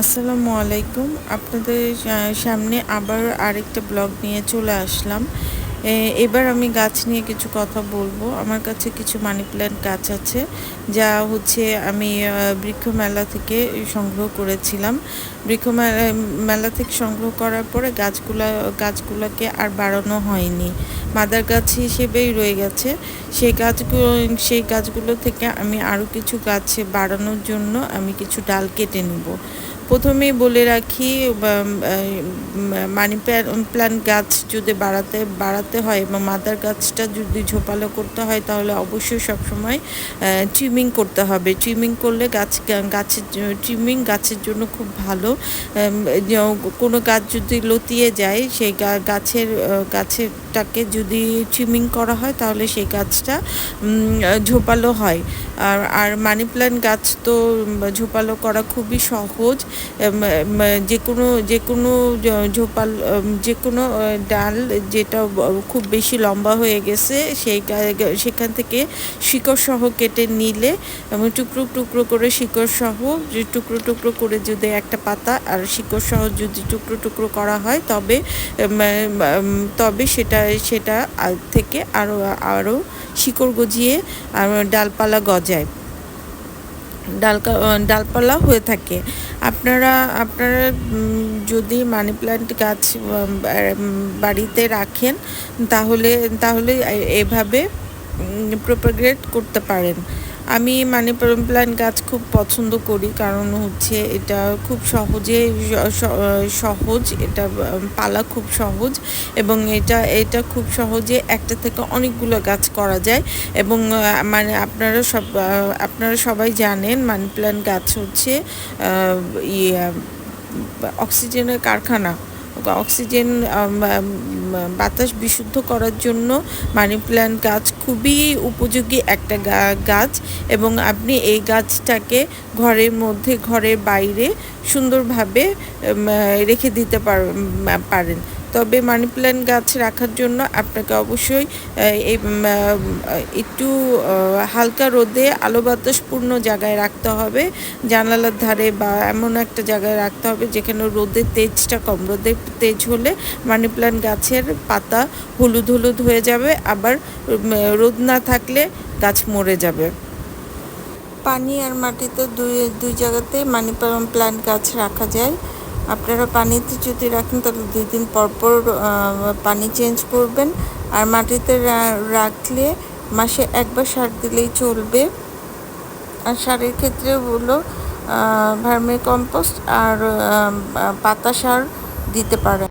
আসসালামু আলাইকুম। আপনাদের সামনে আবার আরেকটা ব্লগ নিয়ে চলে আসলাম। এবার আমি গাছ নিয়ে কিছু কথা বলবো। আমার কাছে কিছু মানি প্ল্যান্ট গাছ আছে, যা হচ্ছে আমি বৃক্ষ মেলা থেকে সংগ্রহ করেছিলাম। বৃক্ষ মেলা থেকে সংগ্রহ করার পরে গাছগুলোকে আর বাড়ানো হয়নি, মাদার গাছ হিসেবেই রয়ে গেছে। সেই গাছগুলো থেকে আমি আরও কিছু গাছ বাড়ানোর জন্য আমি কিছু ডাল কেটে নেব। প্রথমেই বলে রাখি, মানি প্ল্যান্ট গাছ যদি বাড়াতে হয় এবং মাদার গাছটা যদি ঝোপালো করতে হয়, তাহলে অবশ্যই সবসময় ট্রিমিং করতে হবে। ট্রিমিং করলে গাছের জন্য খুব ভালো। কোনো গাছ যদি লতিয়ে যায়, সেই গাছেরটাকে যদি ট্রিমিং করা হয়, তাহলে সেই গাছটা ঝোপালো হয়। আর মানি প্ল্যান্ট গাছ তো ঝোপালো করা খুবই সহজ। যে কোনো ডাল যেটা খুব বেশি লম্বা হয়ে গেছে, সেখান থেকে শিকড় সহ কেটে নিলে এবং টুকরো করে শিকড় সহ টুকরো করে যদি একটা পাতা আর শিকড় সহ যদি টুকরো করা হয়, তবে সেটা থেকে আরও শিকড় গজিয়ে আর ডালপালা গজায়, ডালপালা হয়ে থাকে। আপনারা যদি মানি প্ল্যান্ট গাছ বাড়িতে রাখেন, তাহলে এভাবে প্রপাগেট করতে পারেন। আমি মানি প্ল্যান্ট গাছ খুব পছন্দ করি, কারণ হচ্ছে এটা খুব সহজ, এটা পালা খুব সহজ, এবং এটা খুব সহজে একটা থেকে অনেকগুলো গাছ করা যায়। এবং মানে আপনারা সবাই জানেন, মানি প্ল্যান্ট গাছ হচ্ছে অক্সিজেনের কারখানা। অক্সিজেন বাতাস বিশুদ্ধ করার জন্য মানি প্ল্যান্ট গাছ খুবই উপযোগী একটা গাছ, এবং আপনি এই গাছটাকে ঘরের বাইরে সুন্দরভাবে রেখে দিতে পারেন। তবে মানি প্ল্যান্ট গাছ রাখার জন্য আপনাকে অবশ্যই একটু হালকা রোদে আলো বাতাসপূর্ণ জায়গায় রাখতে হবে, জানালার ধারে বা এমন একটা জায়গায় রাখতে হবে যেখানে রোদের তেজটা কম। রোদের তেজ হলে মানি প্ল্যান্ট গাছের পাতা হলুদ হয়ে যাবে, আবার রোদ না থাকলে গাছ মরে যাবে। পানি আর মাটিতে দুই জায়গাতেই মানি প্ল্যান্ট গাছ রাখা যায়। আপনারা পানিতে যদি রাখেন, তাহলে 2 দিন পর পানি চেঞ্জ করবেন। আর মাটিতে রাখলে মাসে একবার সার দিলেই চলবে। আর সারের ক্ষেত্রে হলো ভার্মি কম্পোস্ট আর পাতা সার দিতে পারেন।